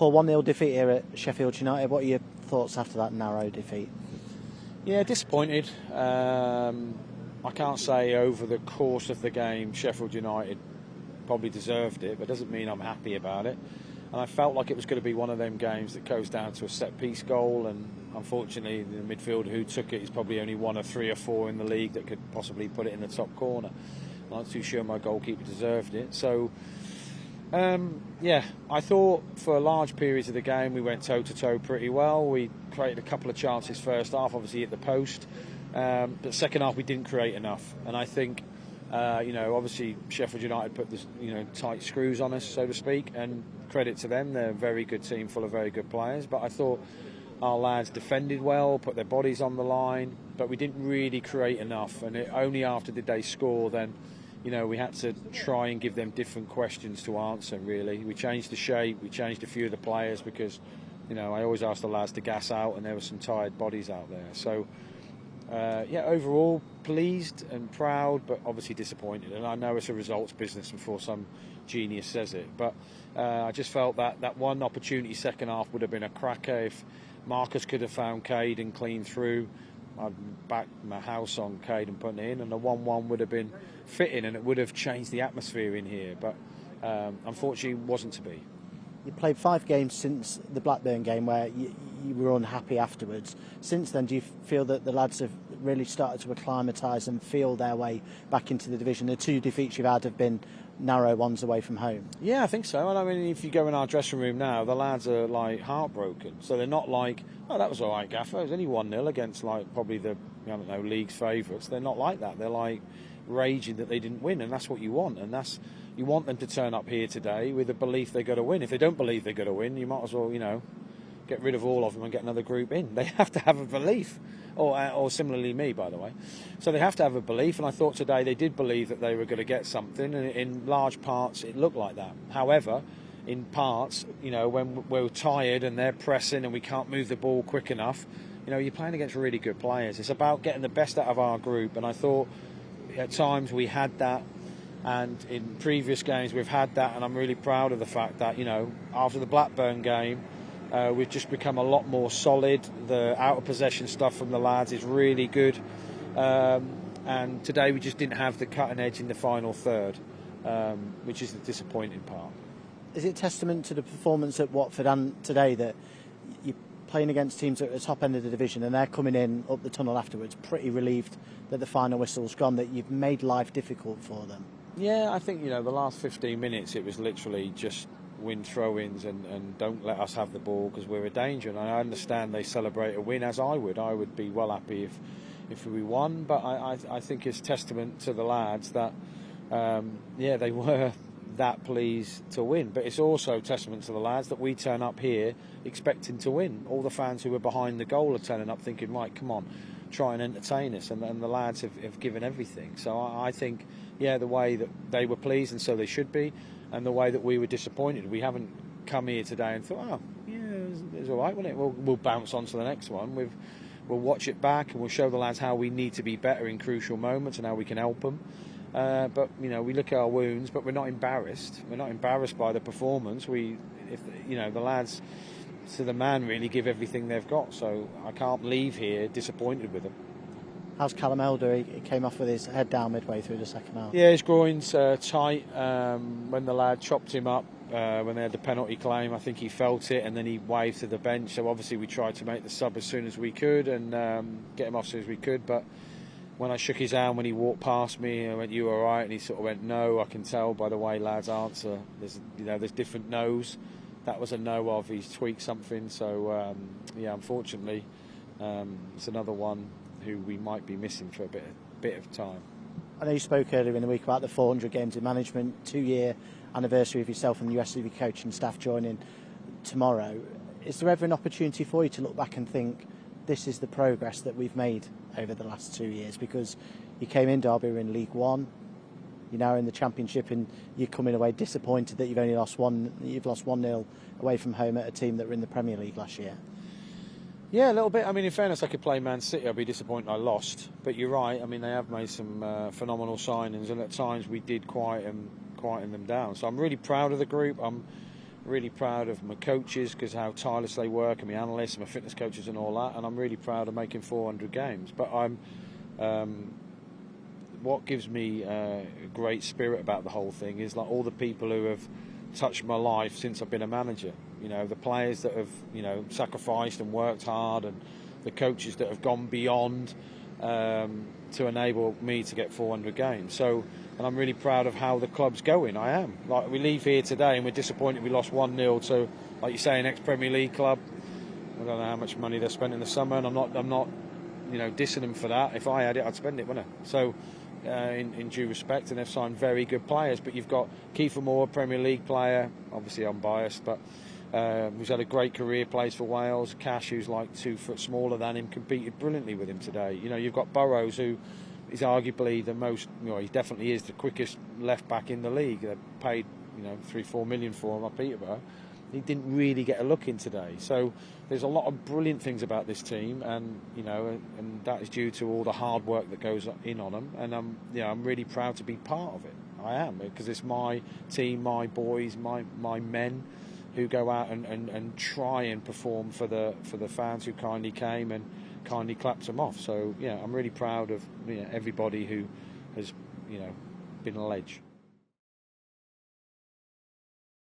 Paul, 1-0 defeat here at Sheffield United. What are your thoughts after that narrow defeat? Yeah, disappointed. I can't say over the course of the game Sheffield United probably deserved it, but it doesn't mean I'm happy about it. And I felt like it was going to be one of them games that goes down to a set-piece goal, and unfortunately the midfielder who took it is probably only one of 3 or 4 in the league that could possibly put it in the top corner. I'm not too sure my goalkeeper deserved it. So, yeah, I thought for large periods of the game we went toe-to-toe pretty well. We created a couple of chances first half, obviously at the post, but second half we didn't create enough. And I think, obviously Sheffield United put the tight screws on us, so to speak, and credit to them. They're a very good team full of very good players, but I thought our lads defended well, put their bodies on the line, but we didn't really create enough. And only after did they score then, we had to try and give them different questions to answer, really. We changed the shape, we changed a few of the players because, I always ask the lads to gas out, and there were some tired bodies out there. So, overall pleased and proud, but obviously disappointed. And I know it's a results business before some genius says it, but I just felt that one opportunity second half would have been a cracker. If Marcus could have found Cade and clean through, I'd back my house on Cade and putting it in, and the 1-1 would have been fitting, and it would have changed the atmosphere in here. But unfortunately, it wasn't to be. You played 5 games since the Blackburn game where you were unhappy afterwards. Since then, do you feel that the lads have really started to acclimatise and feel their way back into the division? The 2 defeats you've had have been narrow ones away from home. Yeah, I think so. And I mean, if you go in our dressing room now, the lads are like heartbroken. So they're not like, oh, that was all right, Gaffer. It was only 1-0 against like probably the league's favourites. They're not like that. They're like raging that they didn't win, and that's what you want. And you want them to turn up here today with a belief they've got to win. If they don't believe they've got to win, you might as well, get rid of all of them and get another group in. They have to have a belief. Or similarly me, by the way. So they have to have a belief, and I thought today they did believe that they were going to get something, and in large parts it looked like that. However, in parts, when we're tired and they're pressing and we can't move the ball quick enough, you're playing against really good players. It's about getting the best out of our group, and I thought at times we had that, and in previous games we've had that, and I'm really proud of the fact that, after the Blackburn game, we've just become a lot more solid. The out of possession stuff from the lads is really good, and today we just didn't have the cutting edge in the final third, which is the disappointing part. Is it testament to the performance at Watford and today that you're playing against teams at the top end of the division and they're coming in up the tunnel afterwards pretty relieved that the final whistle's gone, that you've made life difficult for them? Yeah, I think the last 15 minutes it was literally just win throw-ins and don't let us have the ball because we're a danger. And I understand they celebrate a win, as I would be well happy if we won, but I think it's testament to the lads that they were that pleased to win. But it's also testament to the lads that we turn up here expecting to win. All the fans who were behind the goal are turning up thinking, right, come on, try and entertain us, and the lads have given everything. So I think the way that they were pleased, and so they should be, and the way that we were disappointed. We haven't come here today and thought, it was all right, wasn't it? We'll bounce on to the next one. We'll watch it back and we'll show the lads how we need to be better in crucial moments and how we can help them. But we look at our wounds, but we're not embarrassed. We're not embarrassed by the performance. The lads, to the man, really give everything they've got. So I can't leave here disappointed with them. How's Callum Elder? He came off with his head down midway through the second half. Yeah, his groin's tight. When the lad chopped him up, when they had the penalty claim, I think he felt it, and then he waved to the bench. So obviously we tried to make the sub as soon as we could and get him off as soon as we could. But when I shook his hand when he walked past me, I went, "You all right?" And he sort of went, "No." I can tell by the way lads answer. There's different no's. That was a no of he's tweaked something. So unfortunately, it's another one who we might be missing for a bit of time. I know you spoke earlier in the week about the 400 games in management, 2-year anniversary of yourself and the USCV coaching staff joining tomorrow. Is there ever an opportunity for you to look back and think this is the progress that we've made over the last 2 years? Because you came in Derby in League One, you're now in the Championship, and you're coming away disappointed that you've lost 1-0 away from home at a team that were in the Premier League last year. Yeah, a little bit. I mean, in fairness, I could play Man City. I'd be disappointed I lost. But you're right. I mean, they have made some phenomenal signings, and at times we did quieten them down. So I'm really proud of the group. I'm Really proud of my coaches because how tireless they work, and my analysts, and my fitness coaches, and all that. And I'm really proud of making 400 games. But what gives me a great spirit about the whole thing is like all the people who have touched my life since I've been a manager. You know, the players that have, you know, sacrificed and worked hard, and the coaches that have gone beyond to enable me to get 400 games. So, and I'm really proud of how the club's going. I am. Like, we leave here today and we're disappointed we lost 1-0 to, like you say, an ex-Premier League club. I don't know how much money they spent in the summer, and I'm not, you know, dissing them for that. If I had it, I'd spend it, wouldn't I? So, in due respect, and they've signed very good players. But you've got Kiefer Moore, Premier League player. Obviously, I'm biased, but who's had a great career, plays for Wales. Cash, who's like 2 foot smaller than him, competed brilliantly with him today. You know, you've got Burrows, who is arguably the most, you know, he definitely is the quickest left back in the league. They paid, you know, 3-4 million for him at Peterborough. He didn't really get a look in today. So there's a lot of brilliant things about this team, and you know, and that is due to all the hard work that goes in on them. And I'm really proud to be part of it. I am, because it's my team, my boys, my men who go out and try and perform for the fans who kindly came and kindly clapped them off. So yeah, I'm really proud of, you know, everybody who has, you know, been a ledge.